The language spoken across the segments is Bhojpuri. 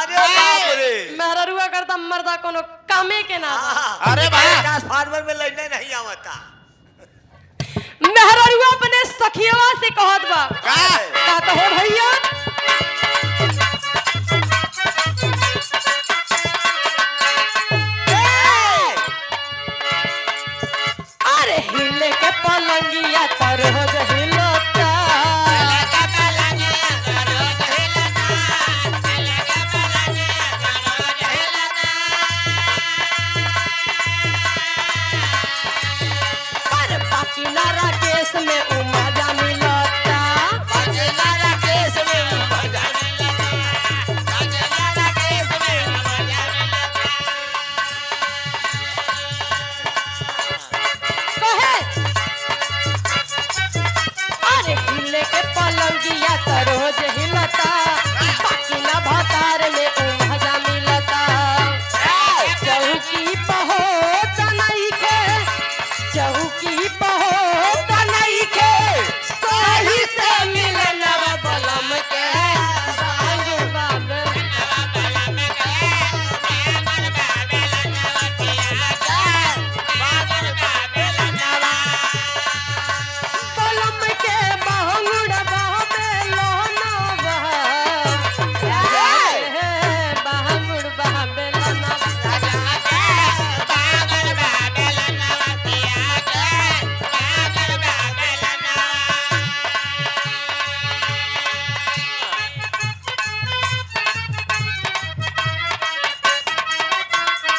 अरे बाप रे मेहरुआ करता मर्दा कोनो कामे के ना अरे भाई ट्रांसफार्मर में लाइन नहीं आवता मेहरुआ अपने सखियवा से कहत बा का तो हो भैया अरे हिले के पलंगिया तर हो हिलता किनारा केस में उमजा मिलता किनारा केस में उमजा मिलता किनारा केस में उमजा मिलता कहे अरे हिले के पलंगिया त रोज हिलता बाकी ना भतार में उमजा मिलता चौकी पहो तनई के चौकी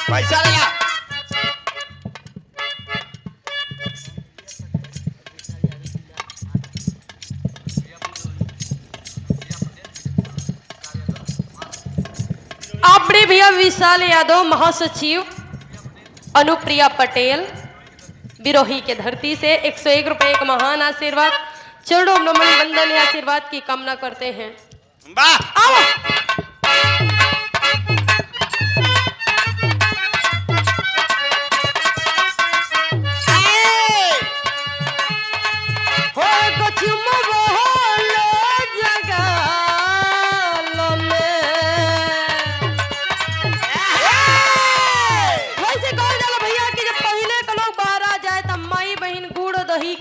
पैसा लगा अपने भैया विशाल यादव महासचिव अनुप्रिया पटेल बिरोही के धरती से 101 रुपए का महान आशीर्वाद चरणों में नमन वंदन आशीर्वाद की कामना करते हैं। आओ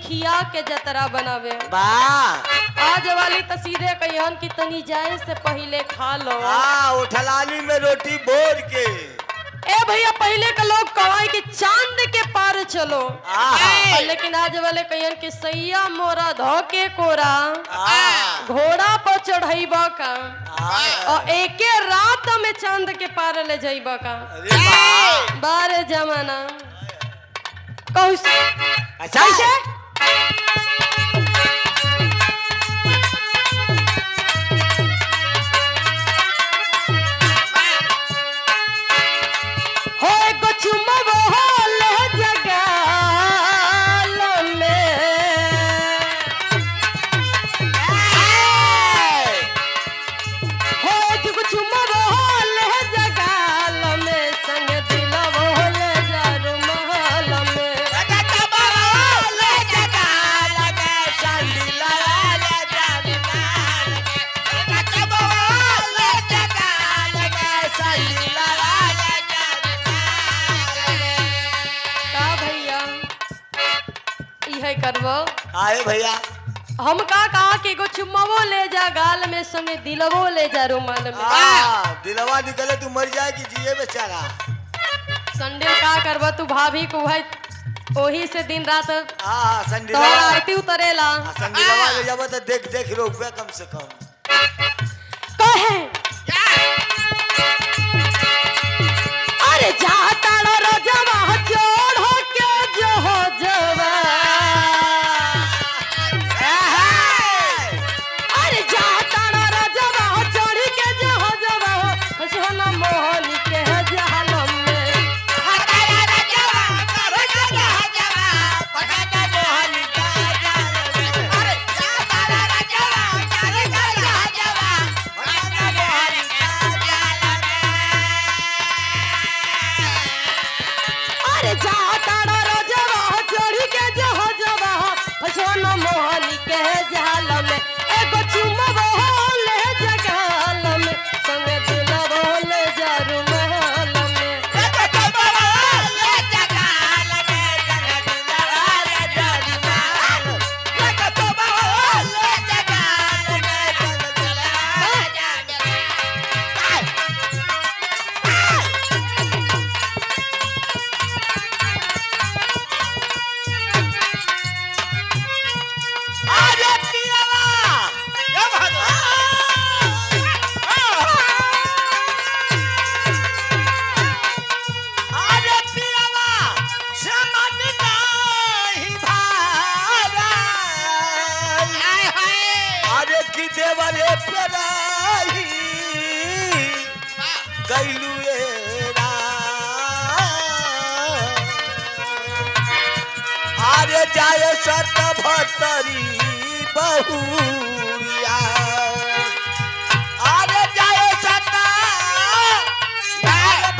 खिया के जतरा बनावे आज वाली तो सीधे कहियन की तनी जाए से पहले खा लो उठलाली में रोटी बोर के ए भैया पहले के लोग कवाई के चांद के पार चलो लेकिन आज वाले कहियन की सैया मोरा धो के कोरा घोड़ा पर चढ़ाईबा का और एके रात में चांद के पार ले जाइबा का बारे जमाना कैसे आए भैया हम कहा कि एगो चुम्मावो ले जा गाल में संगे दिलवो ले जा रुमाल में दिलवा निकले तू मर जाएगी जिए बेचारा संडे का करबा तू भाभी को भाई ओही से दिन रात संडे तो आरती उतरेला संडे ले जाबो तो देख देख रोकबे कम से कम कहे अरे जाता रोजवा जोड़ हो के जो हो जवा आरे की देवरे पेराई गैलू आरे जाए सत भतरी बहुरिया आरे जाए सत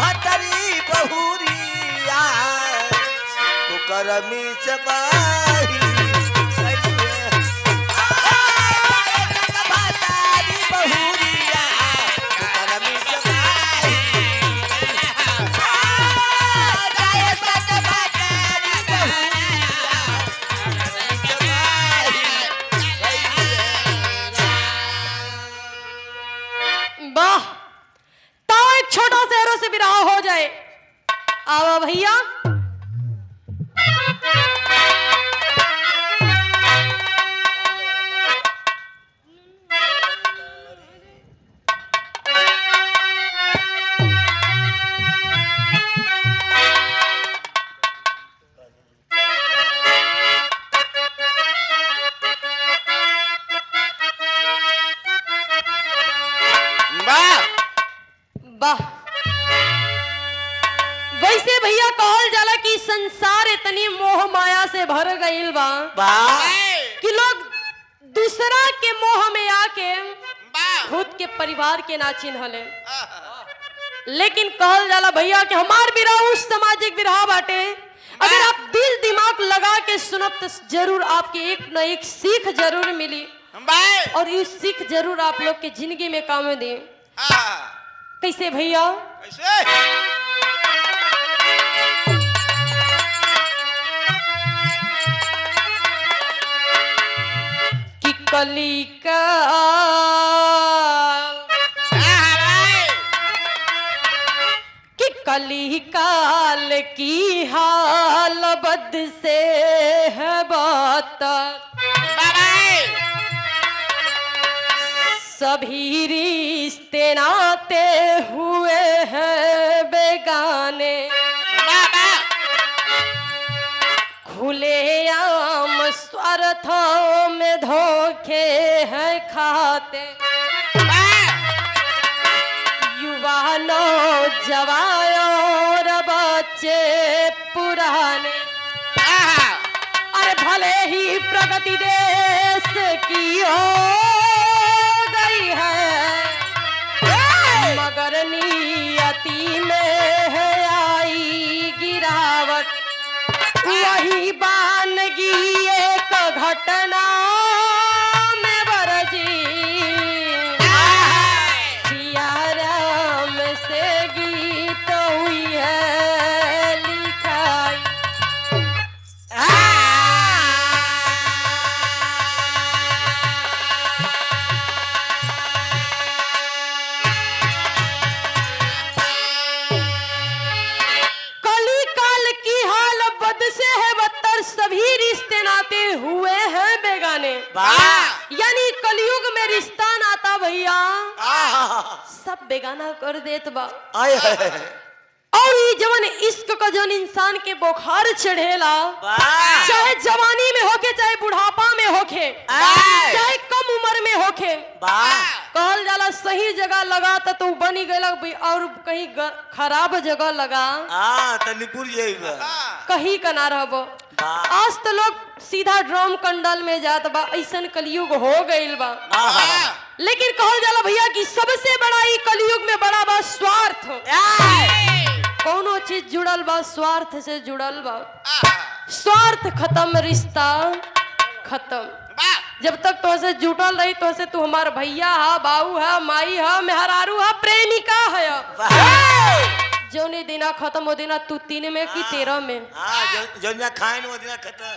भतरी बहुरिया तो करमी चबाही वाह, ताओ एक छोटा शहरों से विराह हो जाए। आओ भैया, वाह। वैसे भैया कहल जाला कि संसार इतनी मोह माया से भर गईल बा कि लोग दूसरा के मोह में आके खुद के परिवार के ना चिन्हले। लेकिन कहल जाला भैया कि हमार विरह उस सामाजिक विरह बाटे, अगर आप दिल दिमाग लगा के सुनब तो जरूर आपके एक न एक सीख जरूर मिली और ये सीख जरूर आप लोग के जिंदगी में काम दे। कैसे भैया? कि कली का कि कली काल की हाल बद से है बात, सभी रिश्ते नाते हुए हैं बेगाने, खुले आम स्वार्थों में धोखे हैं खाते, युवा नौजवान और बच्चे पुराने, अरे भले ही प्रगति देश की हो मगर नियति में है आई गिरावट, वही बानगी एक घटना में बरजी, सिया राम से गीत हुई है लिखाई। सभी रिश्ते नाते हुए हैं बेगाने, यानी कलयुग में रिश्ता नाता भैया सब बेगाना कर देत बा। और ये जवन इश्क का जवन इंसान के बुखार चढ़ेला, चाहे जवानी में होके चाहे बुढ़ापा में होके चाहे कम उम्र में होके, कहल जाला सही जगह लगा तो तू बनी गया और कहीं खराब जगह लगा कहीं का ना रहबो। आज तो लोग सीधा ड्रम कंडल में जात बा, ऐसन कलयुग हो गईल बा। लेकिन कहल जाला भैया कि सबसे बड़ा ही कलयुग में बड़ा बा स्वार्थ। कोनो चीज जुड़ल बा स्वार्थ से जुड़ल बा, स्वार्थ खत्म रिश्ता खत्म। जब तक तो से जुटल रही तो से तू हमार भैया हा, बाऊ हा, माई हा, मेहरारू हा, प्रेमिका है। जौने दिना खत्म हो दिना तू 3 में कि 13 में खाएन वो दिना खत्म।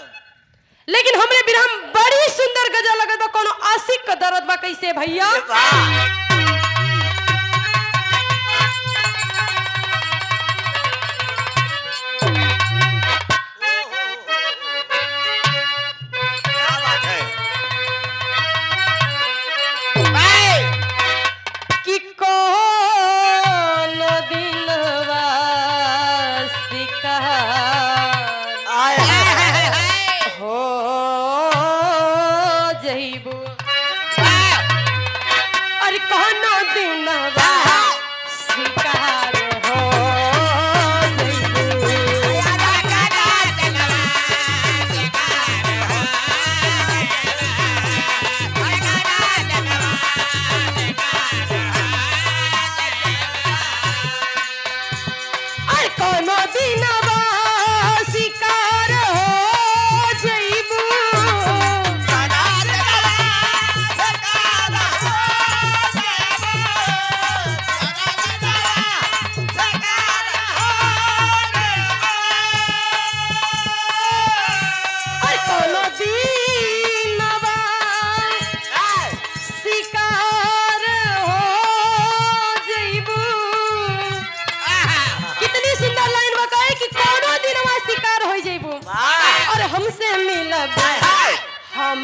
लेकिन हमरे बिरहम बड़ी सुंदर गजल लगत बा, कोनो आशिक का दर्द बा। कैसे भैया?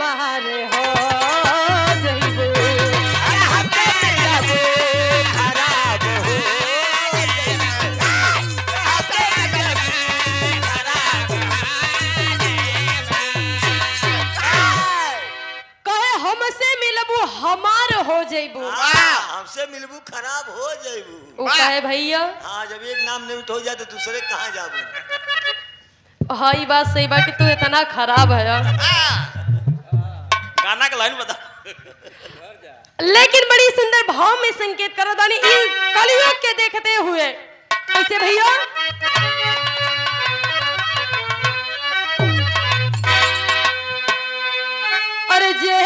हमारे हो जइबू कहे हमसे मिलबू हमार हो जइबू हमसे मिलबू खराब हो जाइबू। उ कहे भैया हाँ, जब एक नाम नहीं हो जाए तो दूसरे कहाँ जाबू। हाँ ये बात सही बा कि तू इतना खराब है गाना का लाइन बता। लेकिन बड़ी सुंदर भाव में संकेत करो दानी इन कलियुग के देखते हुए कैसे भैया अरे जे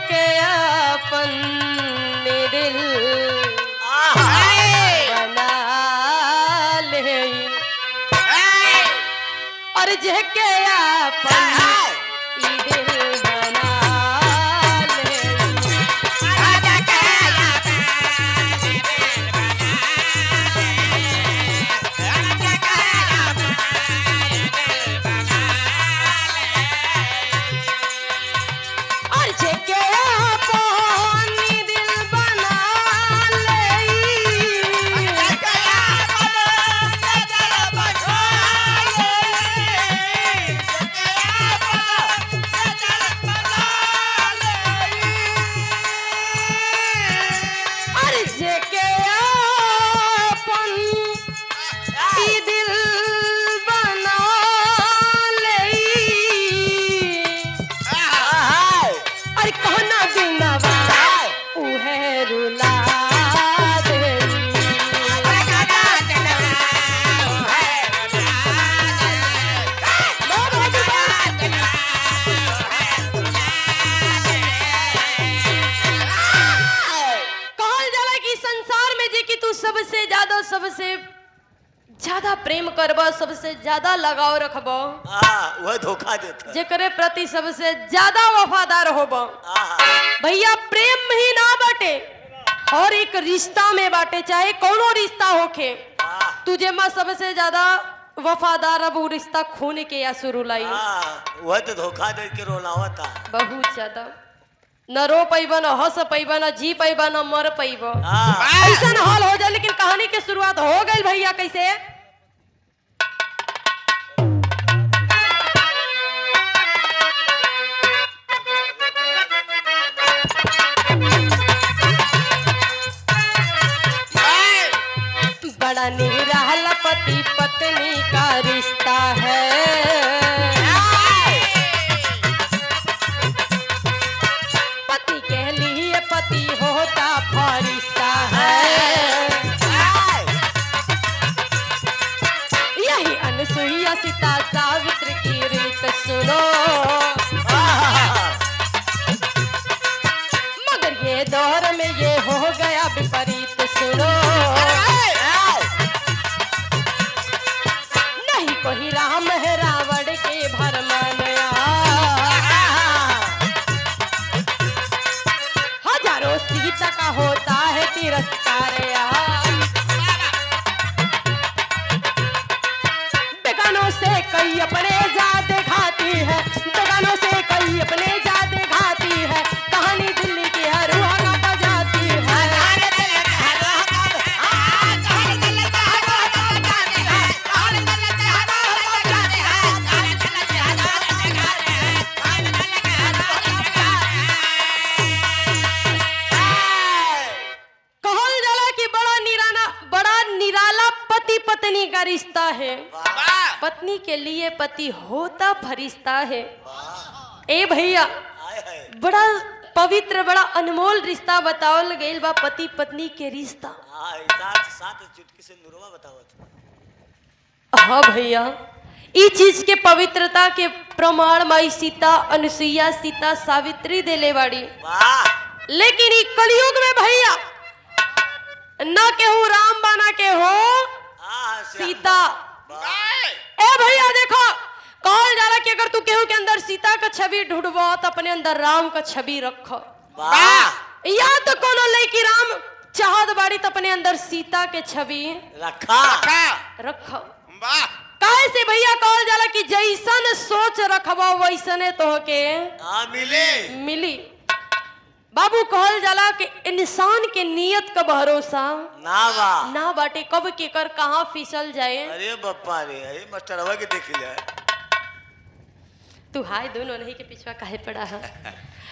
के अपन दिल बना ले अरे जे के अपन ई दिल बना ले और जे के अपन ई दिल बना अरे जे के अपन ई दिल बना ले अरे कहना दिनवा उहे रुला देली कहल जाला कि संसार में जे कि तू सबसे ज्यादा प्रेम करब सबसे ज्यादा लगाव रखब वह धोखा देता। जेकरे प्रति सबसे ज्यादा वफादार होब भैया प्रेम में ही ना बाटे और एक रिश्ता में बाटे चाहे कोनो रिश्ता होखे तुझे माँ सबसे ज्यादा वफादार अब वो रिश्ता खून के या शुरू लाई वह तो धोखा दे के रोलावता बहुत ज्यादा न रो पैबा न हंस पैबा न जी पैबा न मर पैबा हाँ। ऐसा हाल हो जाए लेकिन कहानी की शुरुआत हो गई भैया कैसे बड़ा निराला पति पत्नी का रिश्ता है पति के लिए पति होता फरिश्ता है यही अनुसुईया सीता सावित्री की रीत सुनो मगर ये दौर में ये हो गया विपरीत सुनो नहीं कोई राम है रावण के भरमाया हजारों सीता का होता है तिरस्कार बेगानों से कई अपने जात खाती है बेगानों से कई अपने जात खाती है कहानी दिल्ली की हर रुआ बजाती है कहल जाला कि बड़ा निराला पति पत्नी का रिश्ता है पत्नी के लिए पति होता फरिश्ता है ए भैया बड़ा पवित्र बड़ा अनमोल रिश्ता बतावल गइल बा पति पत्नी के रिश्ता साथ चुटकी से नुरवा बतावत। हाँ भैया ई चीज के पवित्रता के प्रमाण माई सीता अनुसुईया सीता सावित्री देले बाड़ी लेकिन ई कलयुग में भैया न केहू राम बना के हो सीता ए भैया देखो कहल जाला कि अगर तू केहू के अंदर सीता का छवि ढूंढबो तो अपने अंदर राम का छवि रखो या तो कोनो लड़की राम चाहत बाड़ी तो अपने अंदर सीता के छवि रखा रखो काहे से भैया कहल जाला कि जैसन सोच रखबा वैसने तोहके हाँ मिली मिली। बाबू कहल जाला कि इंसान के नियत का भरोसा ना बा ना बाटे, कब केकर कहाँ फिसल जाए। अरे बप्पा रे अरे मास्टरवा के देख ले तू हाय दोनों नहीं के पीछे काहे पड़ा है।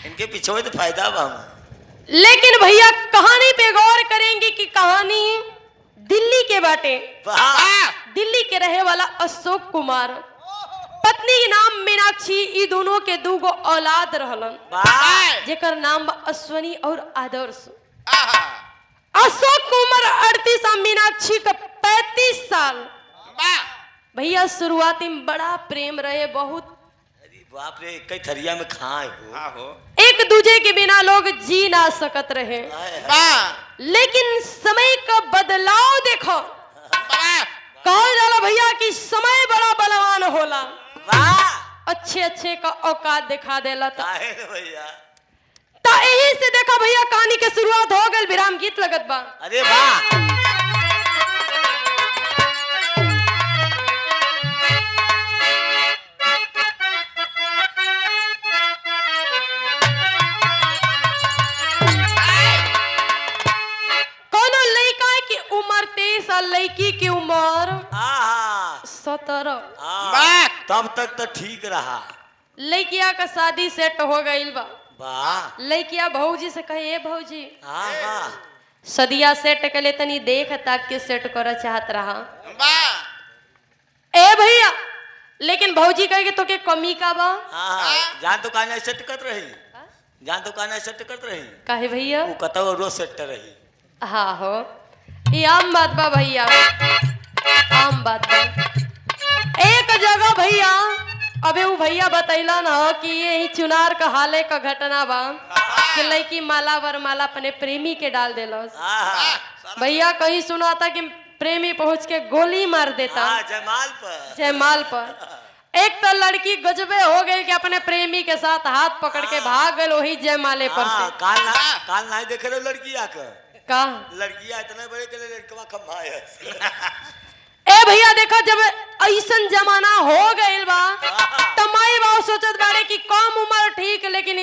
इनके पीछे तो फायदा बा हमें। लेकिन भैया कहानी पे गौर करेंगे कि कहानी दिल्ली के बाटे। वाह दिल्ली के रहे वाला अशोक कुमार, पत्नी के नाम मीनाक्षी, ई दोनों के दूगो औलाद रहलन वाह जेकर नाम बा अश्वनी और आदर्श। अशोक कुमार 38 और मीनाक्षी का 35 साल। भैया शुरुआती में बड़ा प्रेम रहे, बहुत अरे बाप रे कई थरिया में खाए हो एक दूजे के बिना लोग जी ना सकत रहे। लेकिन समय का बदलाव देखो, कहल जाला भैया कि समय बड़ा बलवान होला, वाह अच्छे अच्छे का औकात दिखा देला। काहे रे भैया तो यही से देखा भैया कहानी के शुरुआत हो गई, विराम गीत लगत बा। अरे वाह कोनो लड़का की उम्र 23 और लड़की की उम्र हाँ 17। हाँ तब तक तो ठीक रहा। लड़किया का शादी सेट हो गई बा। वाह लड़किया भौजी से कहे ए भौजी हाँ हाँ सदिया सेट के लिए तनी देख ताक के सेट कर चाहत रहा। ए भैया लेकिन भौजी कहे तो के कमी का बा। हाँ जान तो कहना सेट कर रही, जान तो कहना सेट करत रही, काहे भैया वो कतौ रोज सेट रही। हाँ हो ये आम बात बा भैया, आम बात बा। एक जगह भैया अबे वो भैया बतैला ना कि ये ही चुनार का हाले का घटना बा कि लड़की माला वरमाला अपने प्रेमी के डाल देलस। हाँ भैया कहीं सुना था कि प्रेमी पहुंच के गोली मार देता हाँ जयमाल पर जयमाल पर। एक तो लड़की गजबे हो गई कि अपने प्रेमी के साथ हाथ पकड़ के भाग गई वही जयमाले पर से। काल नहीं देखे रहे लड़किया का, का लड़किया इतने बड़े के लिए लड़कवा खम्भा है। ए भैया देखो जब ऐसन जमाना हो गइल बा तो माई बाबू सोचत बाड़े कि कम उम्र ठीक लेकिन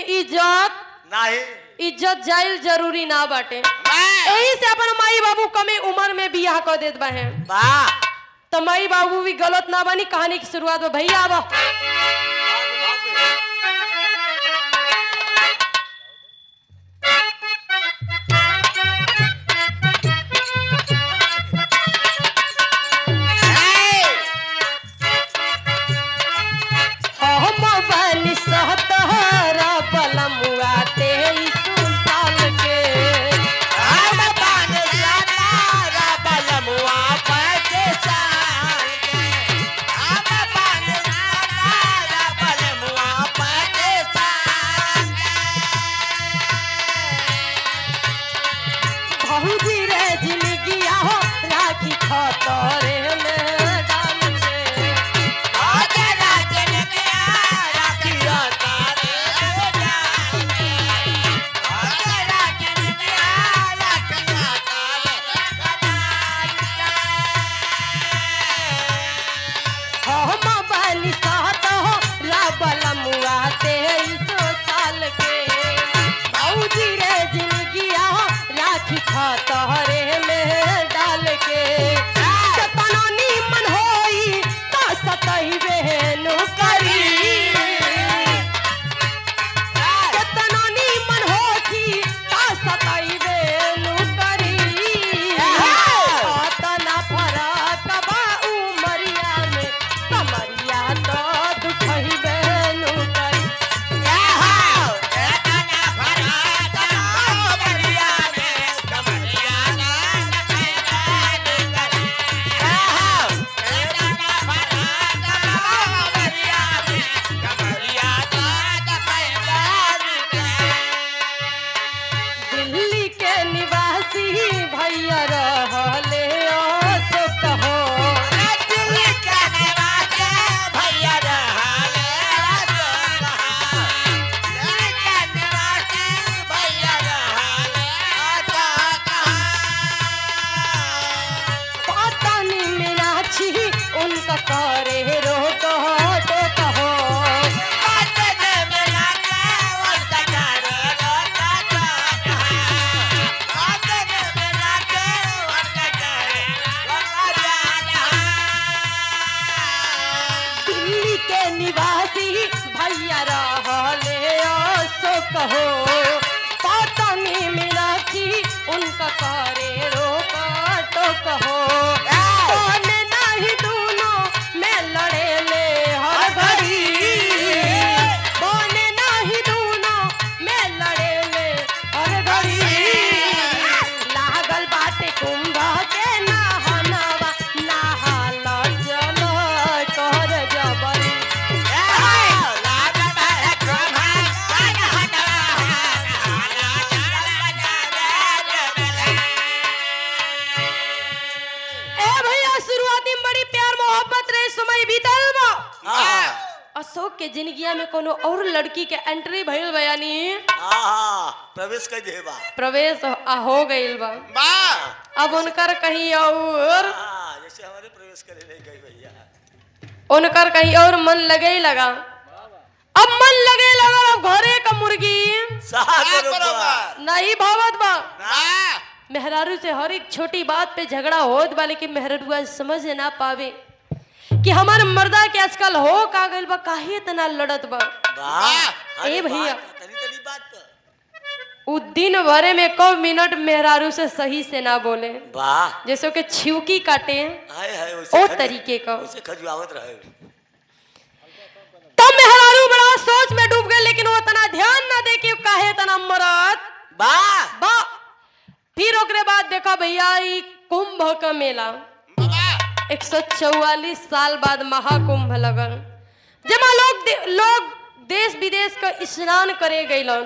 नहीं इज्जत जाइल जरूरी ना बाटे। यही से अपन माई बाबू कमे उम्र में बियाह कर देत बाहे। वाह तो माई बाबू भी गलत ना बनी। कहानी की शुरुआत में भैया बा तोहरे में डाल के सतना नीमन होई तो सतही बहनु करी सतना नीमन होती तो सतही बहनु करी तना फरक बा उमरिया में कमरिया तो दुखही बहनु करी दिल्ली के निवासी भैया रहले अशोक हो पतनी मीनाक्षी उनका करे रोक तो कहो दिल्ली के निवासी भैया रहले सो कहो पतनी मीनाक्षी उनका करे रोक तो कहो कौन नहीं दोनों में लड़े ले हर घड़ी कौन नहीं दोनों में लड़े ले हर घड़ी लागल बाटे कुंभ के नहनवा नहाल जल कर जबरी ए भैया शुरुआती में बड़ी प्यार मोहब्बत रहे समय बीतल बा अशोक के जिंदगिया में कोनो और लड़की के एंट्री भइल बयानी प्रवेश कर देबा प्रवेश हो गइल बा अब उनकर कहीं और जैसे हमारे प्रवेश करे नहीं गई भैया उनकर कहीं और मन लगे लगा अब मन लगे लगा अब घरे का मुर्गी नहीं भावत बा मेहरारू से हर एक छोटी बात पे झगड़ा होत बा लेकिन मेहरारू समझ ना पावे कि हमार मर्दा के आजकल हो का गइल बा काहे इतना लड़त बा ए भैया उ दिन भरे में कब मिनट मेहरारू से सही से ना बोले जैसे के छिवकी काटे ओ तरीके का खजुआवत रहे तब मेहरारू बड़ा सोच में डूब गए लेकिन वो इतना ध्यान ना दे कि काहे इतना मरत बा फिर ओकरे बाद देखा भैया ई कुंभ का मेला 144 साल बाद महाकुंभ लगन जमा लोग देश विदेश का स्नान करे गइलन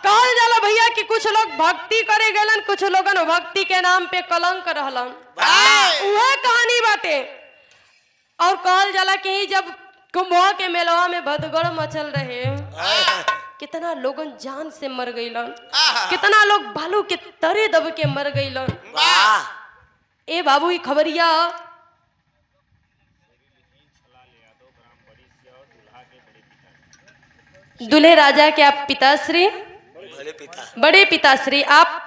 कहल जाला भैया कि कुछ लोग भक्ति करे गइलन कुछ लोगन भक्ति के नाम पे कलंक रहलन वह कहानी बाटे और कहल जाला कि जब कुंभवा के मेलवा में भदगड़ मचल रहे कितना लोगन जान से मर गइलन कितना लोग बालू के तरे दब के मर गइलन ए बाबू ई खबरिया दूल्हे राजा के आप पिताश्री बड़े पिताश्री आप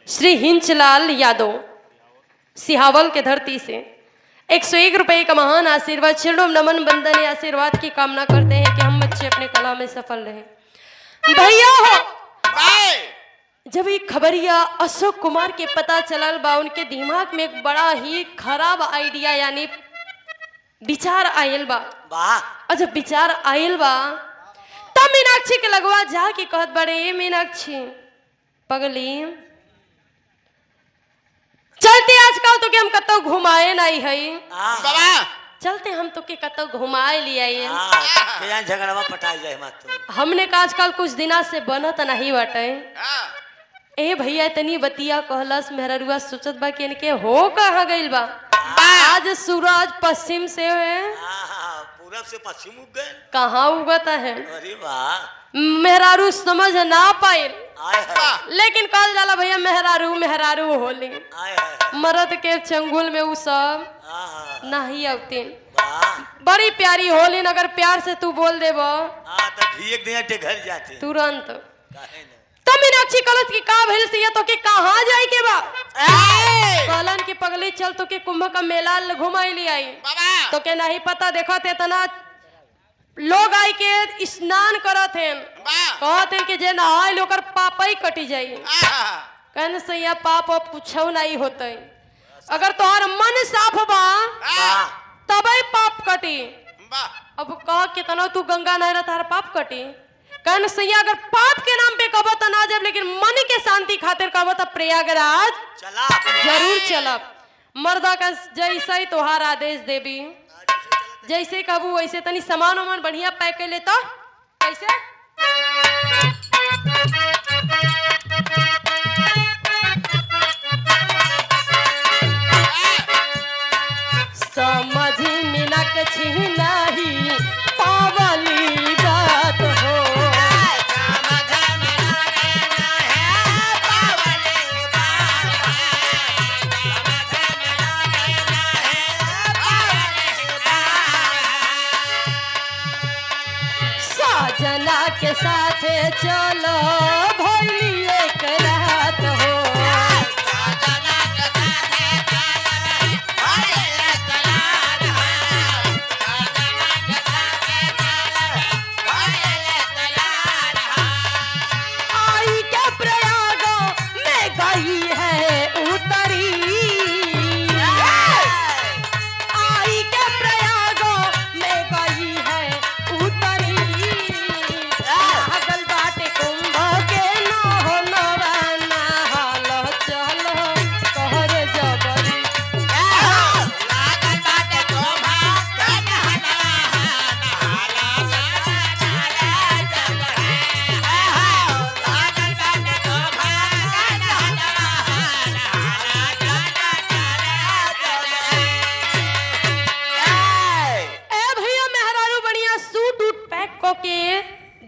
श्री हिंचलाल यादव सिहावल के धरती से 101 रुपए का महान आशीर्वाद चरणों नमन बंदन आशीर्वाद की कामना करते हैं कि हम बच्चे अपने कला में सफल रहे भैया हो जब ये खबरिया अशोक कुमार के पता चलल बा उनके दिमाग में एक बड़ा ही खराब आइडिया यानी विचार आयल बा और जब विचार आयल बा तब मीनाक्षी के लगवा जाके कहत बड़े ये मीनाक्षी पगली चलते आजकल तो के हम कतो घुमाए नहीं है चलते हम तो के कतो घुमाए लिया झगड़वा पटाई जाए मत हमने का आजकल कुछ दिना से बनत नहीं बाटे ए भैया इतनी बतिया कहलस मेहरुआ सोचत बा कि इनके हो कहाँ गइल बा आज सूरज पश्चिम से पूरब से पश्चिम उग गए कहाँ उगता है अरे वाह मेहरारू समझ ना पाए लेकिन कल जाला भैया मेहरारू मेहरारू होली मर्द के चंगुल में उ सब नहीं आवती बड़ी प्यारी होली अगर प्यार से तू बोल देब तुरंत तब मीनाक्षी कलश की का भेल से तो के कहाँ जाए के बा कहलन की पगली चल तो के कुंभ का मेला घुमाई ली आई तो के नहीं पता देखा थे इतना लोग आई के स्नान करत हैं कहते हैं कि जे नहाय लोकर पाप ही कटी जाई कहने से यह पाप अब कुछ नहीं होते अगर तुम्हार मन साफ बा तब ही पाप कटी अब कह कितना तू गंगा नहर तार पाप कटी कहने से अगर पाप के नाम पे कहो तो ना जब लेकिन मन के शांति खातिर कहो तो प्रयागराज जरूर चलब मर्दा का जैसा ही तोहार आदेश देवी जैसे कहू वैसे तनी सामान वामान बढ़िया पैक कर लेता कैसे समझी मीनाक्षी नहीं पावली बात हो चलो भइली एक रात हो आई के प्रयाग में गई है उतरी आई के प्रयाग में गई है उतरी लागल बाटे कुंभ के नहलवा नहाल चलो कहर जबरी ए भैया मेहरारू बढ़िया सूट उट पैक को के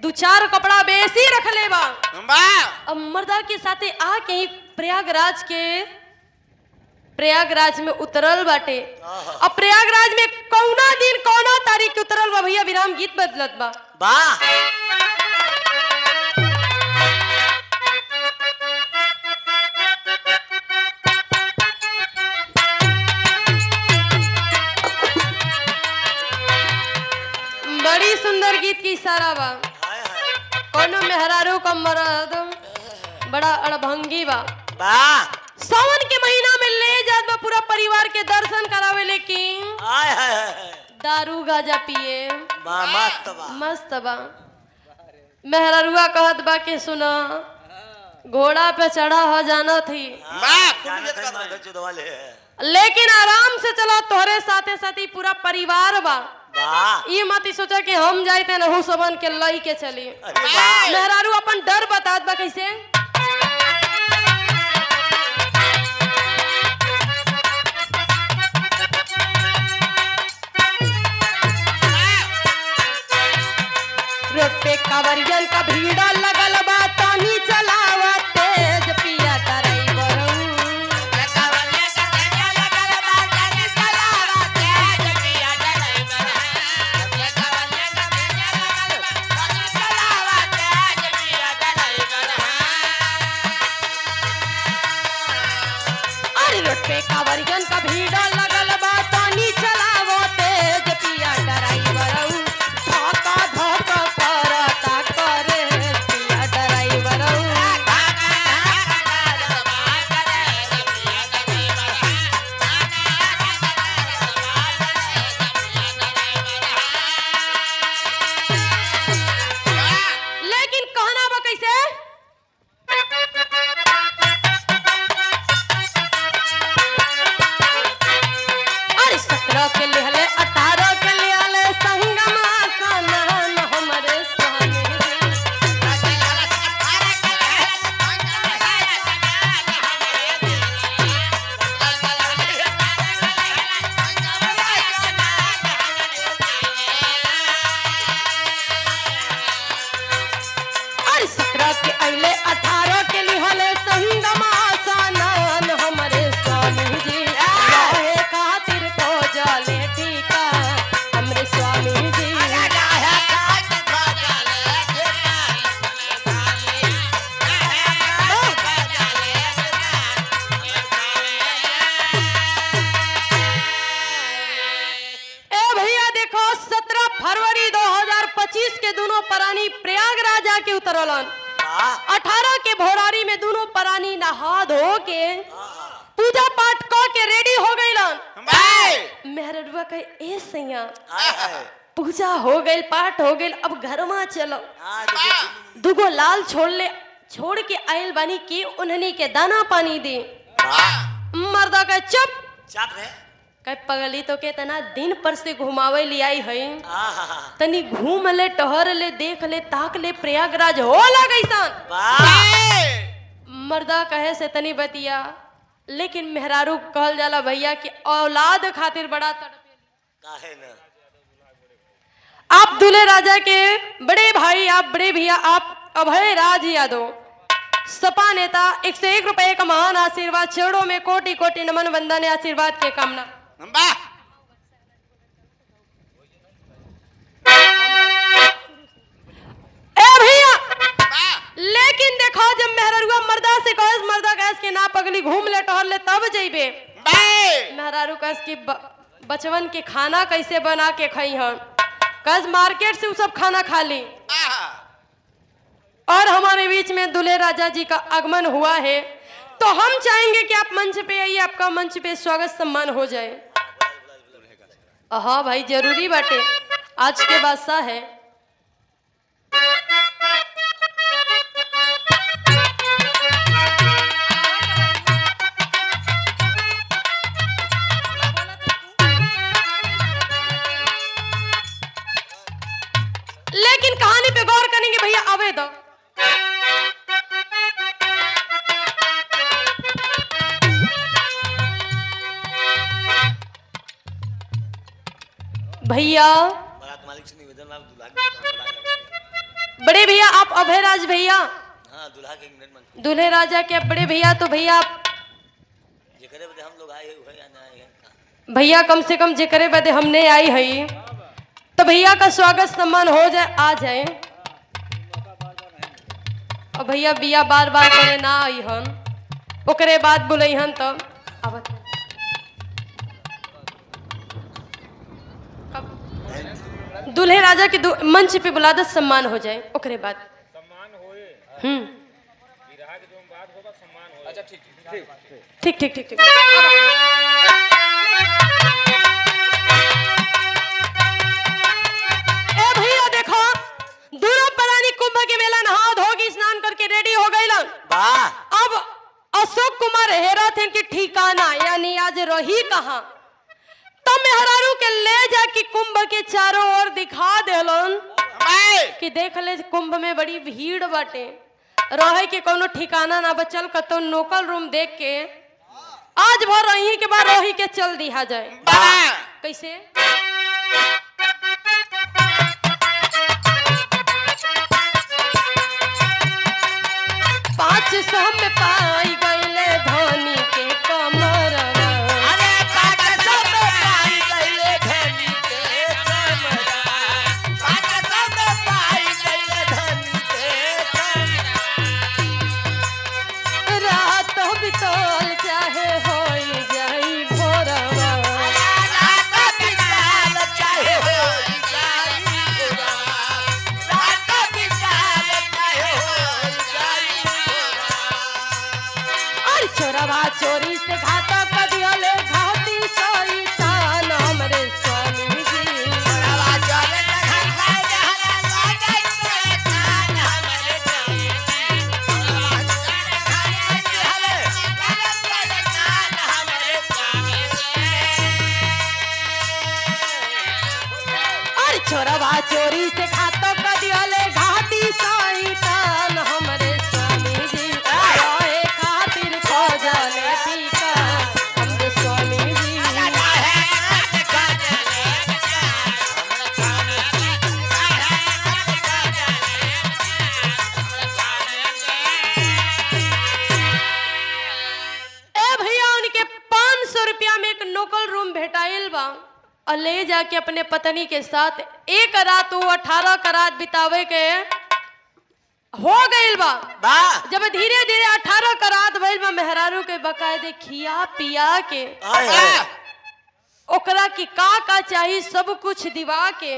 दू चार कपड़ा बेसी रख ले बा अब मर्दा के साथे आ के ही प्रयागराज में उतरल बाटे अब प्रयागराज में कौना दिन कौना तारीख के उतरल बा भैया विराम गीत बदलत बा वाह बड़ी सुंदर गीत की इशारा बा हाय हाय कोनो मेहरारू का मर्द बड़ा अड़भंगी बा वाह सावन के महीना में ले जात बा पूरा परिवार के दर्शन करावे लेकिन हाय हाय हाय दारू गाजा पिए वाह मस्त बा मस्त बा मेहरारुआ कहत बा के सुना घोड़ा पे चढ़ा हो जाना थी लेकिन आराम से चला तोहरे साथे साथी पूरा परिवार बा वाह ये मत ही सोचा कि हम जाते नहु सबन के लई के चली अरे वाह मेहरारू अपन डर बतात बा कैसे रोड पे कांवरियन का भीड़ लगल बा तानी चलावा तेज पिया ड्राइवर अरे रोड पे कांवरियन का भीड़ लगल बा तानी चलावा तेज पिया ड्राइवर धक्का धक्का करता करे पिया ड्राइवर लेकिन कहना बा कैसे अरे 17 के लिहले 18 के लिहले संगमा सनन हमरे स्वामी अरे 17 के अइले 18 के लिहले संगमा सनन हमरे स्वामी जी रहे खातिर तो जले ठीका हमरे स्वामी जी ए भैया देखो 17 फरवरी 2025 के दोनों प्राणी प्रयागराज आके उतरलन वाह 18 के भोरारी में दोनों प्राणी नहा धो के पूजा पाठ क के रेडी हो गइलन मेहरडुआ कहे ए सैया हाय हाय पूजा हो गइल पाठ हो गइल अब घर में चलो हाँ देखो दुगो लाल छोड़ के आयल बानी के उन्हनी के दाना पानी दी मर्दा कहे चुप चाप रे कहे पगली तो के तना दिन पर से घुमावे ले आई है आहा तनी घूम ले टहर ले देख ले ताक ले प्रयागराज हो लगैसन वाह मर्दा कहे से तनी बतिया लेकिन मेहरारू कहल जाला भैया कि औलाद खातिर बड़ा तड़पे काहे न आप दूल्हे राजा के बड़े भाई आप बड़े भैया आप अभय राज यादव सपा नेता 101 रुपए का महान आशीर्वाद चरणों में कोटि कोटि नमन वंदन आशीर्वाद के कामना ए भैया देखो जब मेहरारुआ मर्दा से कहस, मर्दा कहस के ना पगली घूम ले टहल ले तब जइबे। मेहरारू कहस कि बचवन के खाना कैसे बना के खाई हम, कहस मार्केट से वो सब खाना खा ली। और हमारे बीच में दूल्हे राजा जी का आगमन हुआ है, तो हम चाहेंगे कि आप मंच पे आइए, आपका मंच पे स्वागत सम्मान हो जाए। हाँ भाई जरूरी बाटे, आज के बादशाह है। लेकिन कहानी पे गौर करेंगे भैया, आवे दो। भैया बारात मालिक से निवेदन, आप दूल्हा के बड़े भैया आप अभयराज भैया, हाँ दूल्हा के निवेदन, दूल्हे राजा के बड़े भैया, तो भैया आप जेकरे बदे हम लोग आए हुए या ना आए भैया कम से कम जेकरे बदे हमने आई है, तो भैया का स्वागत सम्मान हो जाए, आ जाए। और भैया बिया बार बार करे ना आई हन, ओकरे बाद बुलई हन तब आवत। दूल्हे राजा के मंच पे बुला दे, सम्मान हो जाए, ओकरे बाद सम्मान होए, विराह के जो बात होगा सम्मान होए। अच्छा ठीक ठीक ठीक ठीक ठीक। ए भैया देखो दोनों प्राणी कुंभ के मेला नहा धोगी स्नान करके रेडी हो गए। अब अशोक कुमार हेरा थे कि ठिकाना यानी आज रही कहाँ, तो मेहरारू के ले जाके कुंभ के चारों ओर दिखा देलन कि देख ले कुंभ में बड़ी भीड़ बाटे, रहे के कोनो ठिकाना ना बचल, कतो नोकल रूम देख के आज भर रही के बाद रही के चल दिया जाए। कैसे 500 में पाई गईले धनी के कमरवा। अरे 500 में पाई गईले धनी के कमरा, 500 में पाई गईले धनी के कमरा। रात बितल चाहे होई जाई भोरवा। रात बिताल चाहे होई जाई भोरा, रात बिताल चाहे होई जाई भोरा। और चोरवा चोरी से घाटा कदियले घाटी शैतान हमरे स्वामी जी। रवा चले घर खाए जहरा लागे शैतान हमरे स्वामी जी। रवा चले खाए जहरे लागे शैतान हमरे स्वामी जी। और चोरवा चोरी से घाटा कदियले घाटी शैतान हमरे स्वामी जी। रोए खातिर खोजले पीका हमरे स्वामी जी। ए भैया उनके 500 रुपया में एक नोकल रूम भेटाइल बा, और ले जाके अपने पत्नी के साथ एक रात वो 18 का रात बितावे के हो गइल बा। जब धीरे धीरे 18 का रात भइल बा, मेहरारू के बकायदे खिया पिया के ओकरा की का चाहिए सब कुछ दिवा के,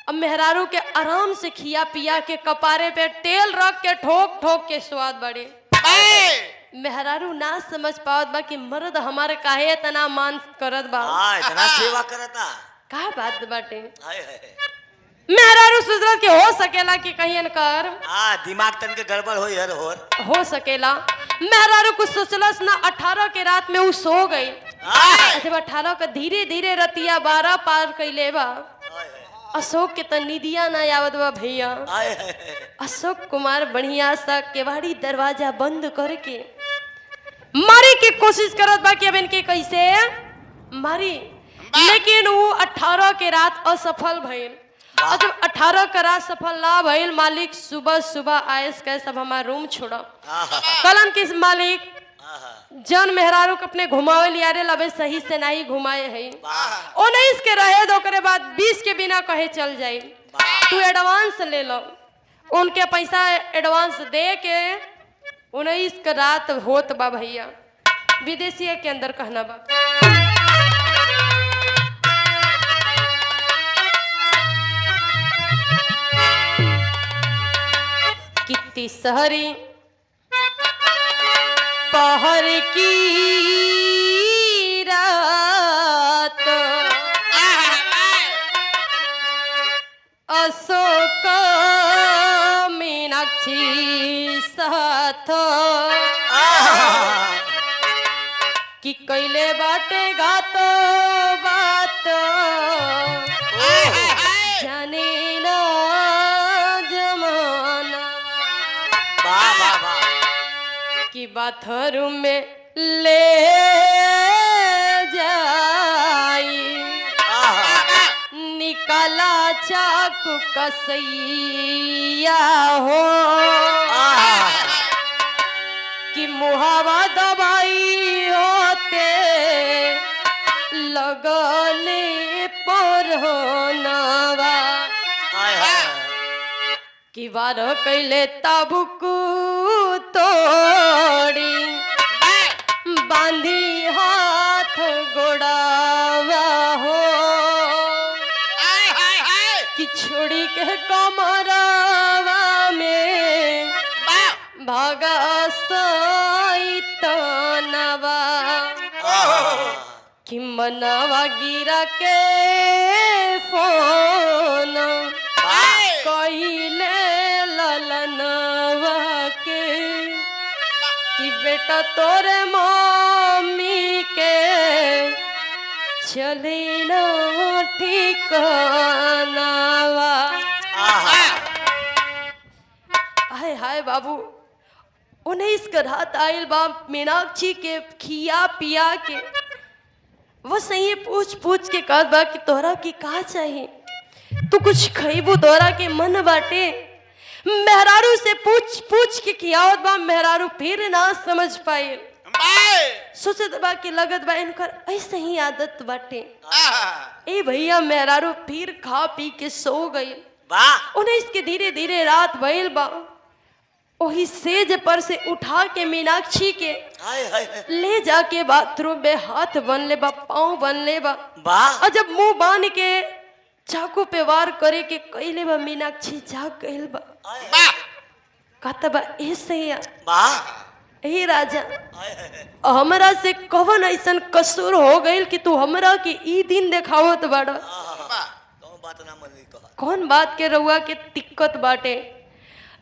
अब मेहरारू के आराम से खिया पिया के कपारे पे तेल रख के ठोक ठोक के स्वाद बढ़े। मेहरारू ना समझ पावत बा कि मर्द हमारे काहे इतना मान करत बा, इतना सेवा करता। का बात बाटे। हाय हाय। मेहरारू सोचलस कि हो सकेला कि कहीं कर दिमाग तन के गड़बड़ होई हर होर। हो सकेला। मेहरारू कुछ सोचलस ना, 18 के रात में उ सो गई। जब 18 का धीरे धीरे रतिया 12 पार कैले बा, अशोक के तो निदिया ना आवत बा भैया। अशोक कुमार बढ़िया सा केवाड़ी दरवाजा बंद करके मारे की कोशिश करत बा कि अब इनके कैसे मारी, लेकिन वो 18 के रात असफल भइल। और जब 18 का रात सफल ना भइल, मालिक सुबह सुबह आयस कह सब हमारा रूम छोड़ा। कलन किस मालिक जन मेहरारू के अपने घुमावे लिया रे लबे सही से नहीं घुमाए है, 19 के रहे दो करे बाद 20 के बिना कहे चल जाए, तू एडवांस ले लो। उनके पैसा एडवांस दे के 19 का रात होत बा भैया। विदेशिया के अंदर कहना बा कितनी सहरी पहर की रात अशोक मीनाक्षी साथ कि कैले बाटे गातो बात जाने ना जमाना कि बाथरूम में ले जाई निकाला चाकू कसैया हो कि मुहावा दबाई होते लगले पर होनवा कि बार कैले ताबुकू तोड़ी बांधी हाथ गोड़ावा हो कि छोड़ी के कमरवा में भागा सैतनवा कि मनवा गिरा के फोन कहिले ललनवा के कि बेटा तोरे मम्मी के चले ना ठिकानावा। हाय हाय बाबू 19 का रात आयल बा मीनाक्षी के खिया पिया के वो सही पूछ पूछ के कहत बा कि तोहरा की का चाहिए तू कुछ खइबू तोहरा के मन बाटे मेहरारू से पूछ पूछ के खियावत बा मेहरारू फिर ना समझ पाए सोचत बा कि लगत बा इनकर ऐसे ही आदत बाटे ए भैया मेहरारू फिर खा पी के सो गई 19 के धीरे धीरे रात भइल बा वही सेज पर से उठा के मीनाक्षी के ले जाके बाथरूम में हाथ बनले बा पाँव बनले बा और जब मुंह बांध के चाकू पे वार करे के कैले बा मीनाक्षी जाग गइल बा कहता बा ऐसे ही राजा हमरा से कवन ऐसन कसूर हो गइल कि तू हमरा के ई दिन देखावत बाड़ा कौन बात के रउआ के दिक्कत बाटे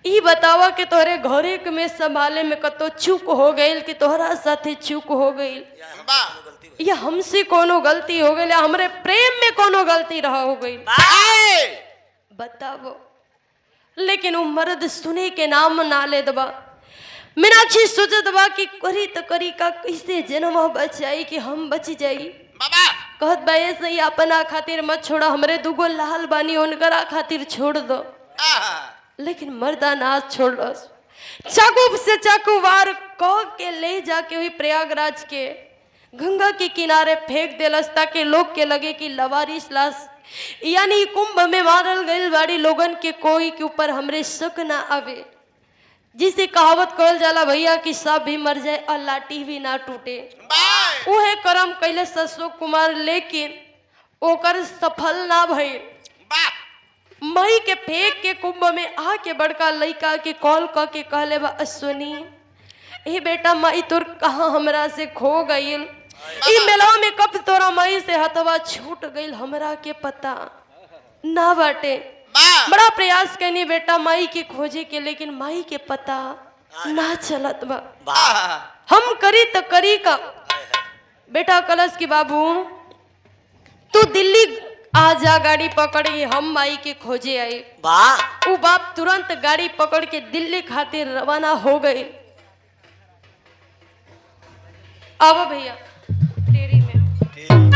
ई बतावा कि तोहरे घरे में संभाले में कतो चूक हो गइल कि तोहरा साथे चूक हो गइल या हमसे कोनो गलती हो गई हमरे प्रेम में कोनो गलती रहा हो गई बताओ लेकिन वो मर्द सुने के नाम ना ले दबा मीनाक्षी सोचत बा कि करी तो करी का कैसे जन्म बचाई कि हम बच जाई कहत बा ऐसे ही अपना खातिर मत छोड़ा हमरे दुगो लाल बानी उनकरा खातिर छोड़ दो लेकिन मर्दा ना छोड़ चाकू से चाकू वार कह के ले जाके हुई प्रयागराज के गंगा के किनारे फेंक देलस ताकि लोग के लगे कि लवारिस लाश यानी कुंभ में मारल गई बाड़ी लोगन के कोई के ऊपर हमरे शक ना आवे जिसे कहावत कहल जाला भैया कि सब भी मर जाए और लाठी भी ना टूटे उहे कर्म कैले अशोक कुमार लेकिन ओकर सफल ना भइल मई के फेंक के कुंभ में आके बड़का लड़का के कॉल क के कहले बा अश्वनी ए बेटा माई तोर कहाँ हमरा से खो गईल ई मेला में कब तोरा माई से हथवा छूट गईल हमरा के पता ना बाटे बड़ा प्रयास करनी बेटा माई के खोजे के लेकिन माई के पता ना चलत बा हम करी तो करी का बेटा कलश की बाबू तू दिल्ली आजा गाड़ी पकड़ के हम माई के खोजे आए वो बाप तुरंत गाड़ी पकड़ के दिल्ली खातिर रवाना हो गए अब भैया डेरी में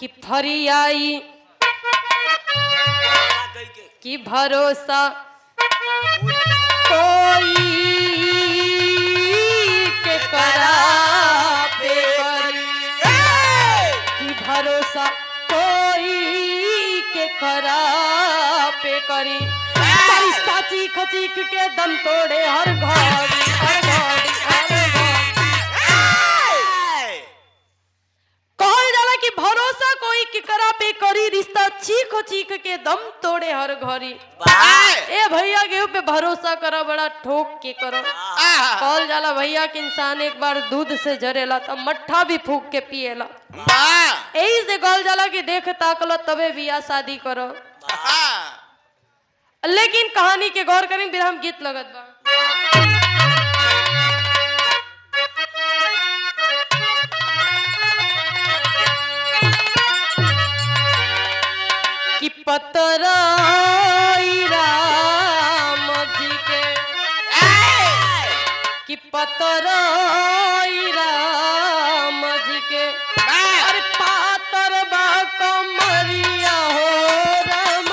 कि फरी आई कि भरोसा कोई के करा पे करी करा पे करी रिश्ता चीख चीख के दम तोड़े हर घड़ी हर घड़ी हर घड़ी। कहल जाला कि भरोसा कोई केकरा पे करी रिश्ता चीख चीख के दम तोड़े हर घड़ी। ए भैया केहू पे भरोसा करा बड़ा ठोक के करो। कहल जाला भैया कि इंसान एक बार दूध से जरेला तो मट्ठा भी फूक के पिएला। यही से कहल जाला कि देख ताकलो तबे बियाह शादी करो। लेकिन कहानी के गौर करें फिर हम गीत लगत बा। कि पतरा राम जी के कि पतरा राम जी के अरे पातर बा कमरिया हो राम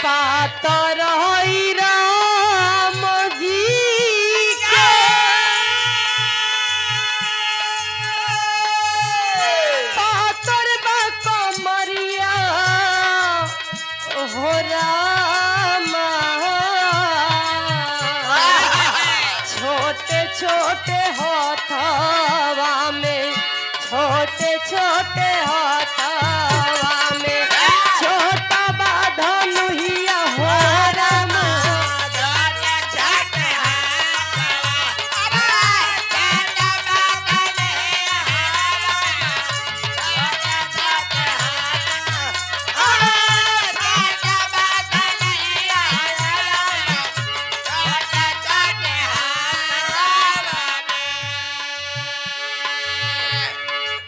पातर राम जी के पातर बा कमरिया हो राम छोटे छोटे हथवा में छोटे छोटे हथवा में छोटा बाधनुहिया हो राम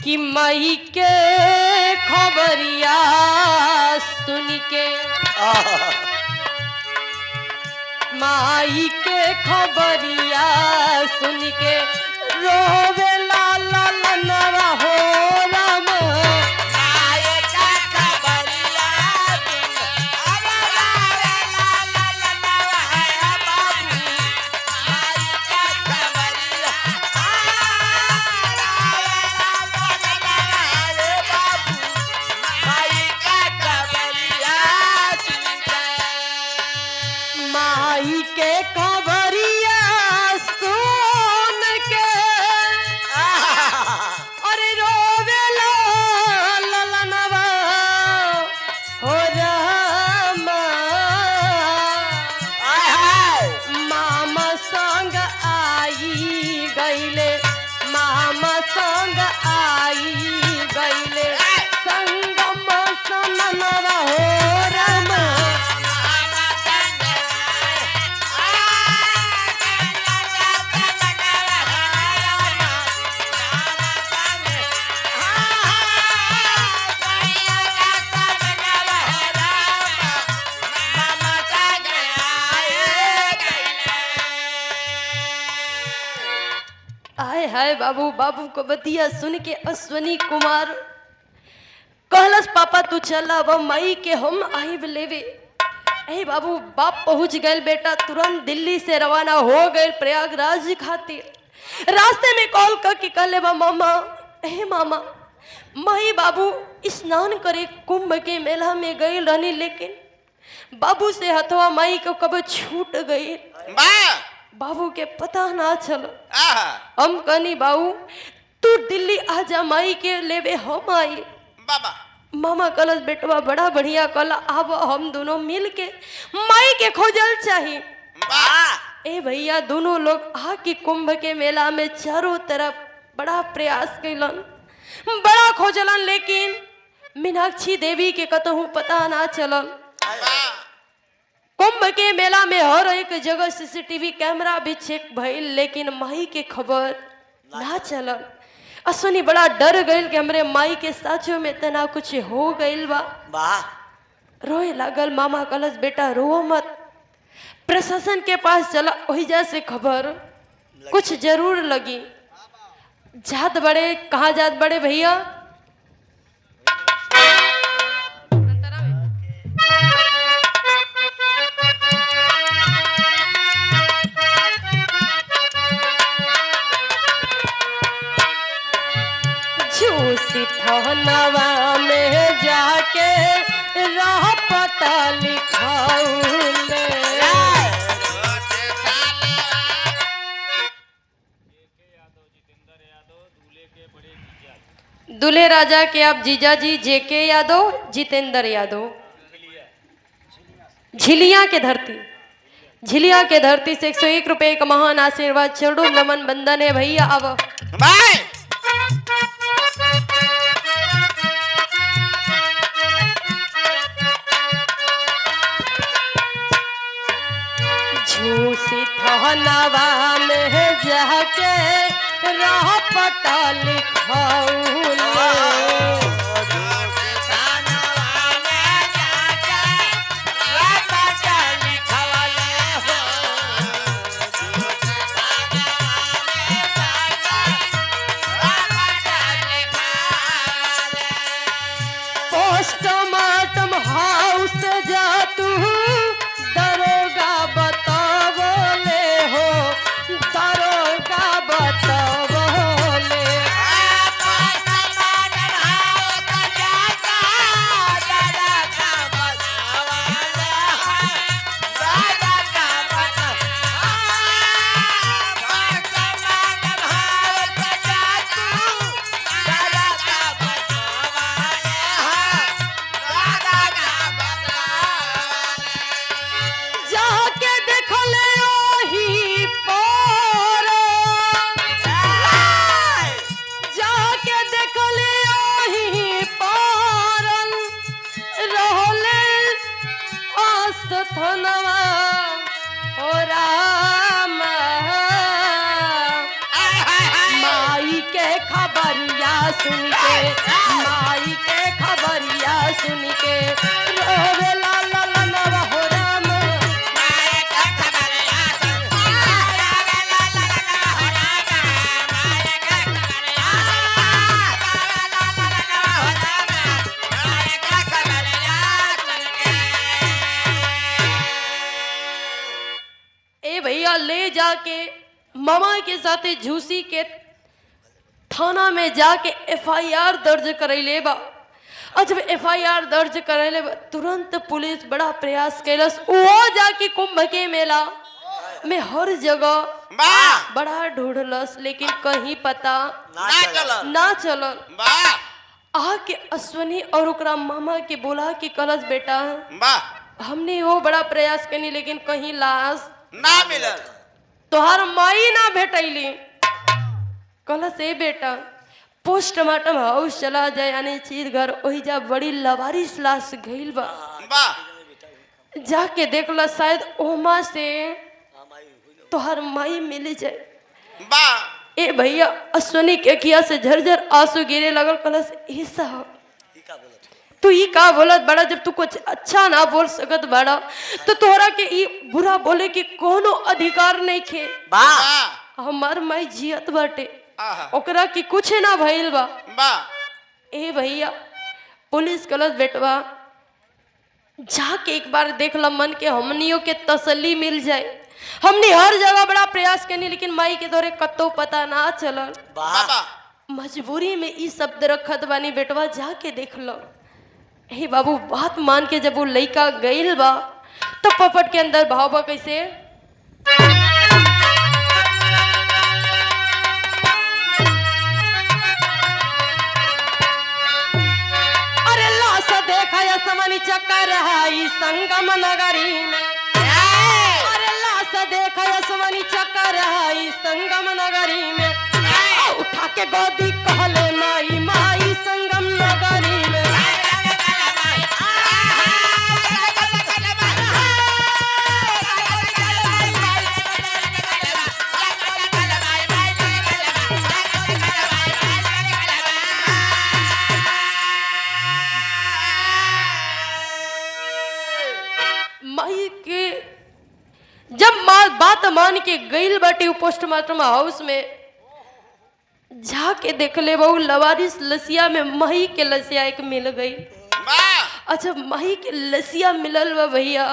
कि मई के खबरिया सुन के माई के खबरिया सुन के रोवे लाला लनवा हो राम माई के खबरिया सुन के अरे रोवे ललनवा हो राम मामा संग आई गईले मामा संग आई गईले संगम सननवा हो राम आय हाय बाबू बाबू को बतिया सुन के अश्वनी कुमार कहलस पापा तू चला अब मई के हम आइब लेवे। ए बाबू बाप पहुंच गए बेटा तुरंत दिल्ली से रवाना हो गए प्रयागराज खातिर। रास्ते में कॉल करके कहले बा मामा ए मामा मई बाबू स्नान करे कुंभ के मेला में गए रहनी लेकिन बाबू से हथवा माई को कब छूट गई बाबू के पता ना चलो। हम कहनी बाबू तू दिल्ली आजा माई के लेवे हम आई बाबा मामा कलश बेटवा बड़ा बढ़िया कल अब हम दोनों मिल के माई के खोजल चाहिए। ए भैया दोनों लोग आके कुंभ के मेला में चारों तरफ बड़ा प्रयास कैलन बड़ा खोजलन लेकिन मीनाक्षी देवी के कतहू पता ना चलल। कुंभ के मेला में हर एक जगह सीसीटीवी कैमरा भी चेक भइल लेकिन माई के खबर ना चलल। अश्वनी बड़ा डर गइल कि हमरे माई के साचो में तना कुछ हो गइल बा। रोए लागल। मामा कलश बेटा रो मत, प्रशासन के पास चला, ओहिजा से खबर कुछ जरूर लगी। जात बड़े कहाँ जात बड़े भैया? झूसी थनवा में जाके राह पता लिखाऊले। दूल्हे राजा के आप जीजा जी जेके यादव, जितेंद्र यादव, झिलिया के धरती, झिलिया के धरती से 101 रुपए का महान आशीर्वाद चरणों नमन बंदन है भैया। अब झूसी थनवा में जाके राह पता लिखाऊले। पोस्टमार्टम हाउस जा तू दरोगा बतावले हो, दरोगा बतावले। जाके देखले ओही पर, जाके देखले ओही पर रहले अस्थनवा हो राम। माई के खबरिया सुन के, माई के खबरिया सुन के रोवे ला ला ला ला हो राम। ए भैया ले जाके मामा के साथे झूसी के थाना में जाके FIR दर्ज करैले बा। और जब FIR दर्ज करैले बा तुरंत पुलिस बड़ा प्रयास कैलस। वो जाके कुंभ के मेला में हर जगह बड़ा ढूंढलस लेकिन कहीं पता ना चलल। आके अश्वनी और ओकरा मामा के बोला कि कलश बेटा हमने वो बड़ा प्रयास करनी लेकिन कहीं लाश ना मिलल, तोहार माई ना भेटैली। कहला से बेटा पोस्टमार्टम हाउस चला जाए यानी चीज घर वही जा बड़ी लवारिस लाश गईल बा। जाके देखला शायद ओमा से तोहार माई मिल जाए। ए भैया अश्वनी के अखिया से झरझर आंसू गिरे लगल। कहला से ए साहब तू ई का बोलत बड़ा, जब तू कुछ अच्छा ना बोल सकत बड़ा तो तोहरा के ई बुरा बोले की कोनो अधिकार नहीं खे। हमार माई जियत बाटे, ओकरा की कुछ ना भइल बा। ए भैया पुलिस कलस बेटवा जाके एक बार देख ला, मन के हमनियों के तसल्ली मिल जाए। हमने हर जगह बड़ा प्रयास करनी लेकिन माई के दौरे कत्तो पता ना चलल। मजबूरी में ई शब्द रखत बानी बेटवा जाके देख लो। हे बाबू बात मान के जब वो लइका गईल बा तब पपट के अंदर भाव बा कैसे? अरे लाश देखा या समनी चक्कर हाई संगम नगरी में। अरे लाश देखा या समनी चक्कर हाई संगम नगरी में। उठा के गोदी कहले माई माई संगम नगरी में। माई के जब बात मान के गइल बाटी उ पोस्टमार्टम हाउस में जाके देख ले बहु लवारिस लसिया में मही के लसिया एक मिल गई। अच्छा मही के लसिया मिलल बा भैया,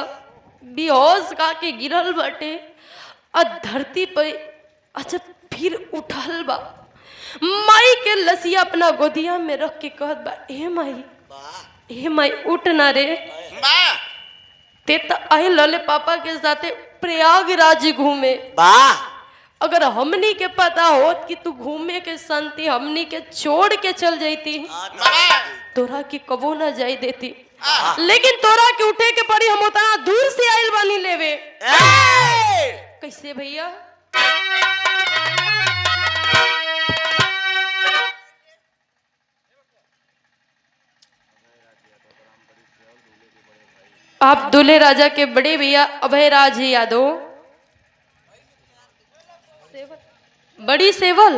बेहोश का के गिरल बाटे और धरती पे अच्छा फिर उठल बा। माई के लसिया अपना गोदिया में रख के कहत बा, ए माई उठ ना रे, ते तो आई लले पापा के साथे प्रयागराज घूमे। अगर हमनी के पता होत कि तू घूमे के संति हमनी के छोड़ के चल जाती, तोरा के कबो ना जाई देती, लेकिन तोरा के उठे के पड़ी, हम उतना दूर से आइल बानी लेवे। कैसे भैया? आप दूल्हे राजा के बड़े भैया अभय राज यादव, बड़ी सेवल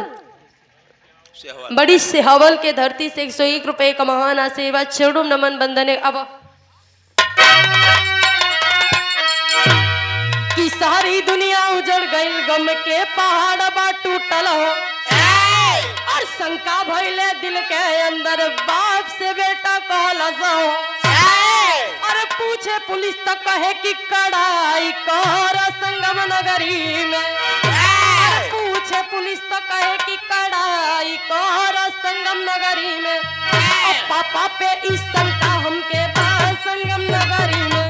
बड़ी सेहवल के धरती से 101 रुपए का महान आशीर्वाद, चरणों नमन बंदन। अब कि सारी दुनिया उजड़ गई, गम के पहाड़ बा टूटल हो, और शंका भइले दिल के अंदर, बाप से बेटा कहला हो, अरे पूछे पुलिस तो कहे कि कड़ाई कर संगम नगरी में, पूछे पुलिस तो कहे कि कड़ाई कर संगम नगरी में, पापा पे इस शंका हमके बा संगम नगरी में।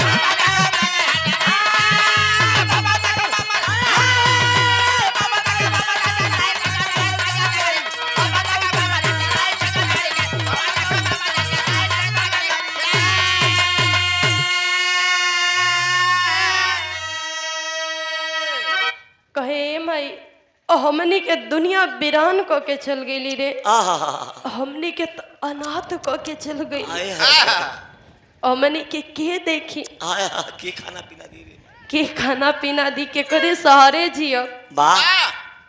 कहे माई हमनी के दुनिया वीरान क के चल गई रे, हमनी के तो अनाथ क के चल गई, हमनी के देखी के खाना पीना दी रे, के खाना पीना दी, के करे सहारे जिया।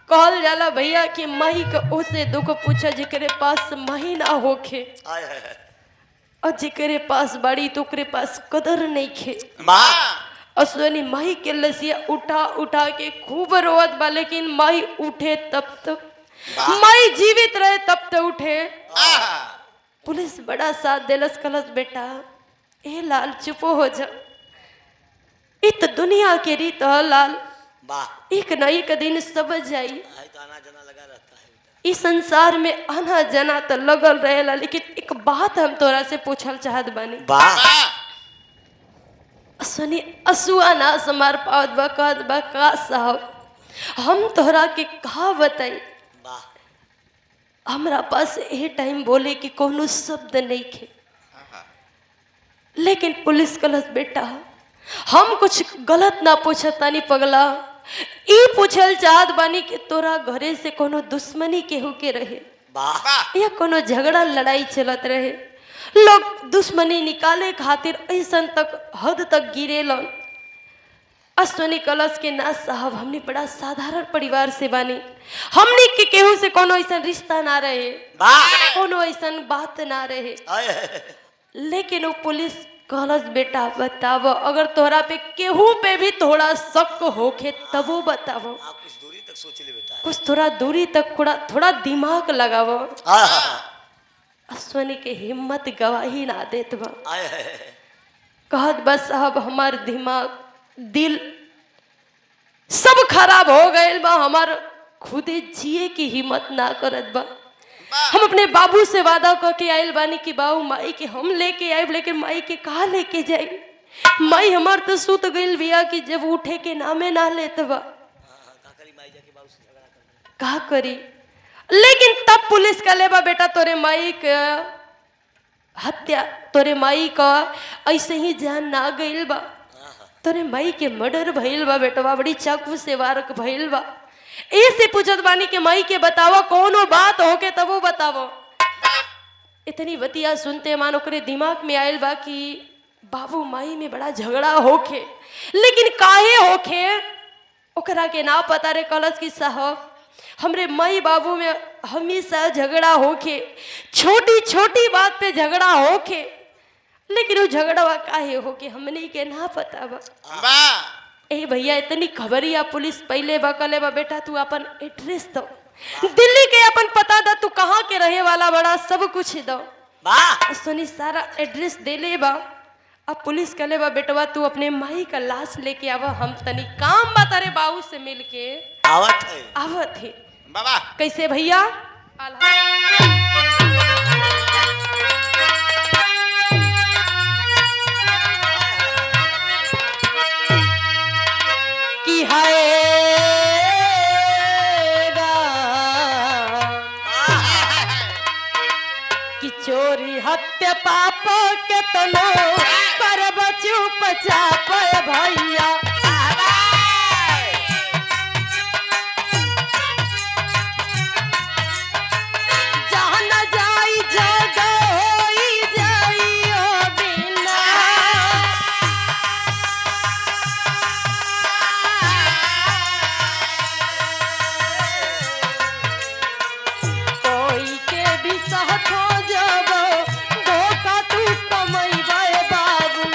कहल जाला भैया कि माही के ओसे दुख पूछा जिकरे पास माही ना होखे, और जिकरे पास बाड़ी तो ओकरे पास कदर नहीं खे। अश्वनी माही के लसिया उठा उठा के खूब रोवत बा, लेकिन माही उठे तब तक, माही जीवित रहे तब तक उठे। पुलिस बड़ा साथ देलस, कलस बेटा ए लाल चुपो हो जा, इत दुनिया के रीत ह लाल, एक न एक दिन सब जाई, इस संसार में आना जाना तो लगल रहेला, लेकिन एक बात हम तोरा से पूछल चाहत बानी। सुनी असुआ ना समार पावत बा, कहत बा का साहब हम तोहरा के कहा बताई, हमरा पास ए टाइम बोले कि कोनो शब्द नहीं खे, लेकिन पुलिस कलस बेटा हम कुछ गलत ना पूछतानी पगला, ई पूछल चाहत बानी कि तोरा घरे से कोनो दुश्मनी केहू के रहे या कोनो झगड़ा लड़ाई चलत रहे, लोग दुश्मनी निकाले खातिर ऐसन तक हद तक गिरेलन। अश्वनी कलश के ना साहब हमने बड़ा साधारण परिवार से बानी, हमने के केहू से कोनो ऐसन रिश्ता ना रहे, कोनो ऐसन बात ना रहे, लेकिन वो पुलिस कलश बेटा बताव, अगर तोहरा पे केहू पे भी थोड़ा शक होखे तब वो बतावो, कुछ दूरी तक सोच ले बेटा, कुछ थोड़ा दूरी तक थोड़ा दिमाग लगावो। अश्वनी के हिम्मत गवाही ना देत बा, कहत बस साहब हमार दिमाग दिल सब खराब हो गए बा, हमार खुदे जिए की हिम्मत ना करत बा। हम अपने बाबू से वादा करके आयल बानी कि बाबू माई के हम लेके आए, लेकिन माई के कहा लेके जाए, माई हमार तो सुत गइल बिया कि जब उठे के नामे ना लेत बा, का करी। लेकिन तब पुलिस का लेबा बेटा तोरे माई का हत्या, तोरे माई का ऐसे ही जान ना गइल बा, तोरे माई के मर्डर भइल बा बेटवा, बड़ी चाकू से वारक भइल बा। ऐसे पूछत बानी के माई के बतावा कोनो बात होके तब वो बतावो। इतनी बतिया सुनते मान ओकरे दिमाग में आयल बा कि बाबू माई में बड़ा झगड़ा होके, लेकिन काहे होके ओकरा के ना पता रे कलश की साहब हमरे माई बाबू में हमेशा झगड़ा होके, छोटी छोटी बात पे झगड़ा होके, लेकिन वो झगड़ा काहे होके हमने के ना पता बा। ए भैया इतनी खबरिया पुलिस पहले बकले बा बेटा तू अपन एड्रेस दो, दिल्ली के अपन पता दा, तू कहाँ के रहे वाला बड़ा सब कुछ दो। सुनी सारा एड्रेस दे ले बा। अब पुलिस कले बा बेटवा तू अपने माई का लाश लेके आवा, हम तनी काम बा तारे बाबू से मिल के आवत है बाबा। कैसे भैया कि हाय कि चोरी हत्या पाप के तनो पर चुप चाप भैया जहाँ न जाई जगह होई जाई ओ बिना कोई के भी साथ हो जब धोखा तू कमैबे बाबू।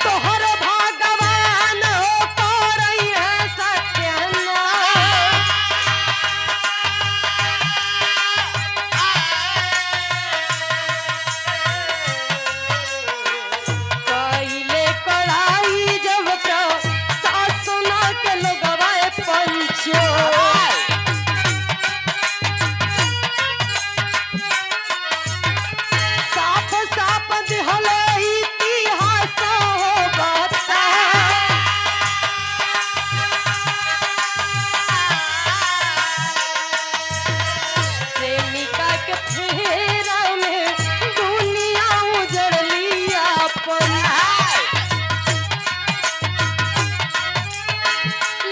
तोहर भगवान हो करई है सत्याना कइले कड़ाई जब तो सासुना के लोगवा पंचो साफ साफ दिहले इतिहास हो बता प्रेमिका के फेरा में दुनिया उजड़ लिया अपन।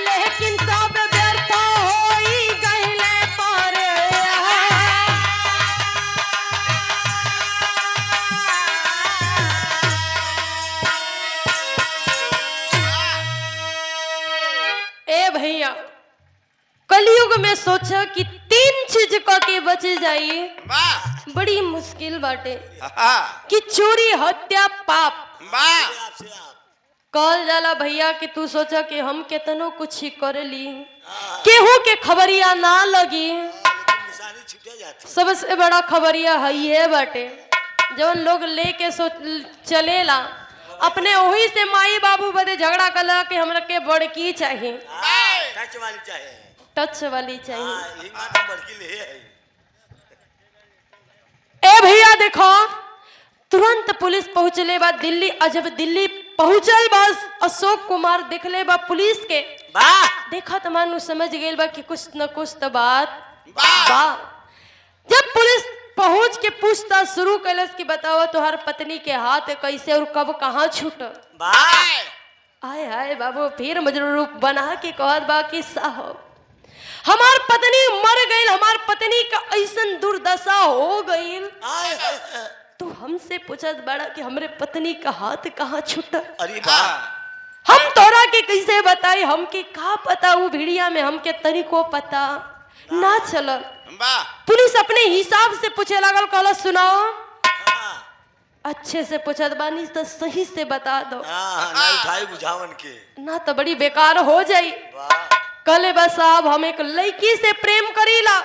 लेकिन सब व्यर्थ होई गइले पर ए भैया कलयुग में सोचा कि 3 चीज क के बच जाई बड़ी मुश्किल बाटे कि चोरी हत्या पाप। कहल जाला भैया कि तू सोचा कि हम केतनो कुछ ही कर ली केहू के खबरिया ना लगी, सबसे बड़ा खबरिया है ये बाटे जवन लोग लेके चलेला अपने वही से माई बाबू बदे झगड़ा कला कि हमरा के बड़की चाहिए, टच वाली चाहिए। ए भैया देखो तुरंत पुलिस पहुंचले बा दिल्ली। जब दिल्ली पहुंचल बस अशोक कुमार देखले बा पुलिस के देखा तो मानू समझ गए बा कि कुछ न कुछ तो बात बा। जब पुलिस पहुंच के पूछताछ शुरू कैलस कि बताओ तुहार पत्नी के हाथ कैसे और कब कहाँ छूटल। आए हाय बाबू फिर मजनू रूप बना के कहत बा कि साहब हमार पत्नी मर गई, हमार पत्नी का ऐसन दुर्दशा हो गई। तो हमसे पूछत बड़ा कि हमरे पत्नी का हाथ कहाँ छूटल। अरे वाह हम तोरा के कैसे बताई, हमके का पता वो भिड़िया में हमके तरीको पता ना चलल। पुलिस अपने हिसाब से पूछे लगल, कहला सुनाओ अच्छे से पूछत बानी तो सही से बता दो ना तो बड़ी बेकार हो जाई। कहले बस साहब हम एक लड़की से प्रेम करीला।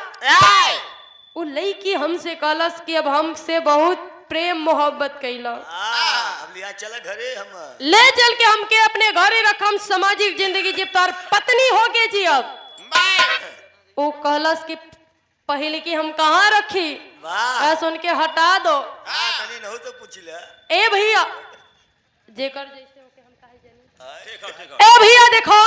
वो लड़की हमसे कहलस कि अब हमसे बहुत प्रेम मोहब्बत कैला, ले चल के हमके अपने घरे रख, हम सामाजिक जिंदगी जीव तार पत्नी हो गए जी। अब वो कहलस कि पहले की हम कहाँ रखी, सुन के हटा दो। ए भैया जेकर जैसे होके हम काहे जानी। ए भैया देखो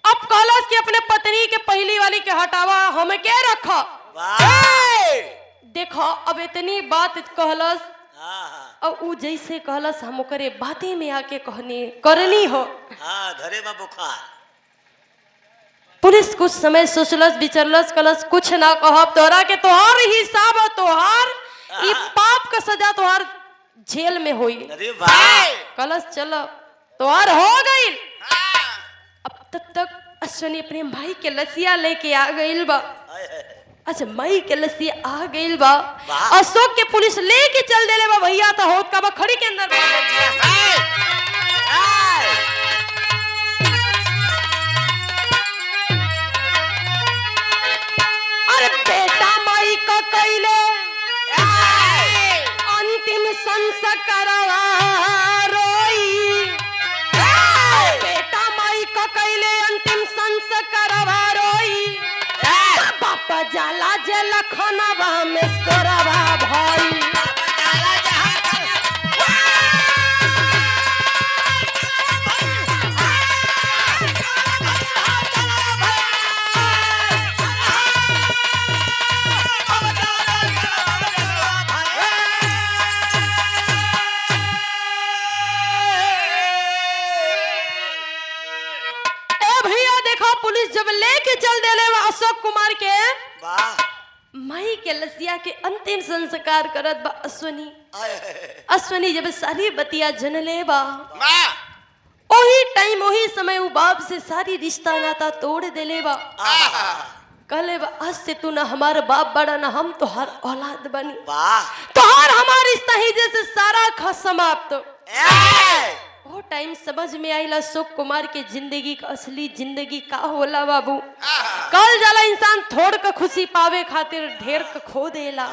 अब कहलस कि अपने पत्नी के पहली वाली के हटावा, हमें क्या रखा। देखो अब इतनी बात कहलस अब उ जैसे कहलस हम ओकरे बातें में आके कहनी करनी हो। धरे बा बुखार। पुलिस कुछ समय सोचलस विचरलस, कलस कुछ ना कहब तोरा के, तोहार हिसाब है, तोहार ई पाप का सजा तोहार जेल में होई। अरे वाह कलस चलो तोहार हो गई। अब तब तक अश्वनी अपने माई के लसिया लेके आ गइल बा। अच्छा माई के लसिया आ गइल बा। अशोक के पुलिस लेके चल देले बा भैया। तो होत का बा खड़ी के अंदर अरे बेटा माई का कैले अंतिम संस्कारवा रोई। बेटा माई का कैले अंतिम संस्कारवा रोई। बापा जाला जे लखनवा में सोरवा भाई। पुलिस जब लेके चल देले अशोक कुमार के माई के लसिया के अंतिम संस्कार करत बा अश्वनी। अश्वनी जब सारी बतिया जनले बा ओही टाइम ओही समय वो बाप से सारी रिश्ता नाता तोड़ देले बा। कहले बा आज से तू ना हमार बाप बड़ा ना हम तोहार औलाद बनी। तोहार हमार रिश्ता ही जैसे सारा खा समाप्त। वो टाइम समझ में आइला अशोक कुमार के जिंदगी का असली जिंदगी का होला बाबू। कल जाला इंसान थोड़ का खुशी पावे खातिर ढेर का खो देला।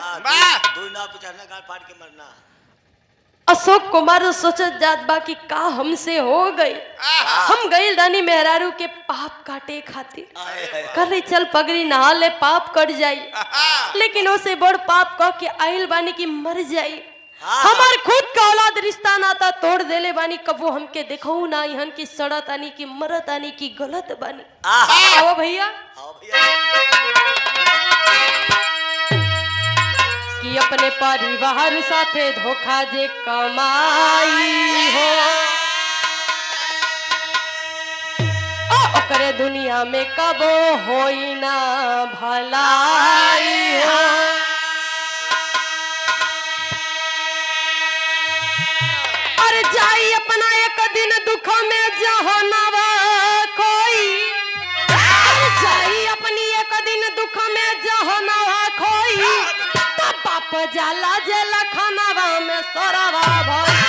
अशोक कुमार सोचत जात बा कि का हमसे हो गई। हम गइल रानी मेहरारू के पाप काटे खातिर कर रही चल पगड़ी नहा ले पाप कट जाई। लेकिन उसे बड़ पाप कह के आइल बानी की मर जाई। हमार खुद का औलाद रिश्ता नाता तोड़ देले बानी। कबो हमके देखऊ ना इहन की सड़त आनी की मरत आनी की गलत बानी। आओ भैया कि अपने परिवार साथे धोखा जे कमाई हो ओकरे दुनिया में कबो होई ना भलाई हो। जाई अपना एक दिन दुख में जहनवा खोई। जाई अपनी एक दिन दुख में जहनवा खोई। तब बाप जाला जे लखनवा में सोरवा भाई।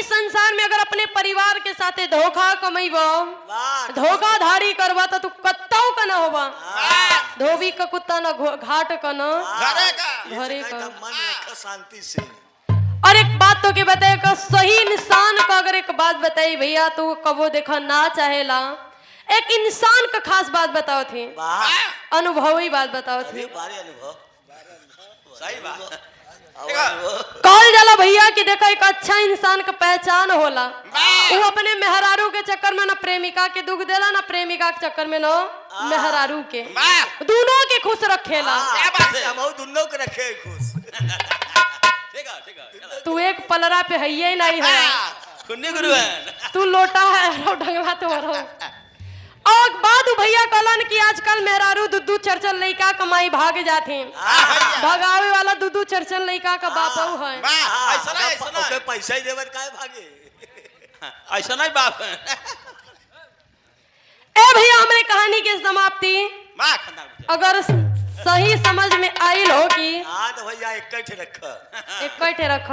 संसार में अगर अपने परिवार के साथे धोखा कमैबो धोखाधारी करवा तो तू कत्ताऊ का ना होबा। धोबी का कुत्ता ना घाट का ना घरे का मन शांति से। और एक बात तो के बताए का सही इंसान का अगर एक बात बताई भैया तो कबो देखा ना चाहेला। एक इंसान का खास बात बताओ थी अनुभवी बात बताओ थी। सही बात कॉल जाला भैया कि देखा एक अच्छा इंसान का पहचान होला। वो अपने मेहरारू के चक्कर में ना प्रेमिका के दुख देला ना प्रेमिका के चक्कर में ना मेहरारू के दोनों के खुश रखेला। दोनों के रखे खुश। तू एक पलरा पे है नहीं है तू लोटा है ढंगवा तो रहो। और बाद भैया कहलन कि आजकल मेहरारू दूधू चरचन लइका कमाई भाग जाते भगावे वाला दूधू चरचन लइका का बापू है। ऐसा पैसा ही देवर काहे भागे ऐसा नहीं बाप। ए भैया हमारे कहानी की समाप्ति अगर सही समझ में आई हो कि तो भैया इकट्ठे रख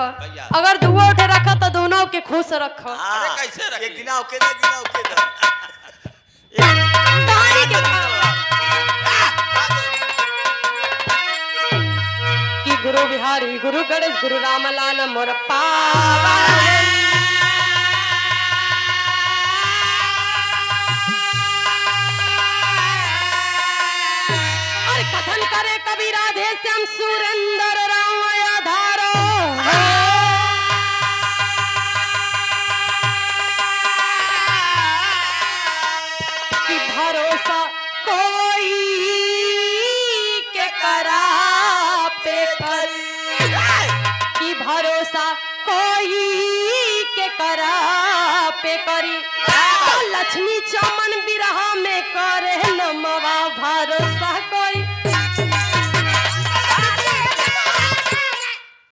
अगर दुआ उठे रखा तो दोनों के खुश रख। कैसे रख गिनाओ के गिनाओ के कि गुरु बिहारी गुरु गणेश गुरु रामलाल मोर पावा। और कथन करे कवि राधे श्याम सुरेंद्र राम आधारो कि भरोसा कोई के करा पे कर कि भरोसा कोई के करा पे करी लक्ष्मी चमन बिरहा में करे नमवा भरोसा कोई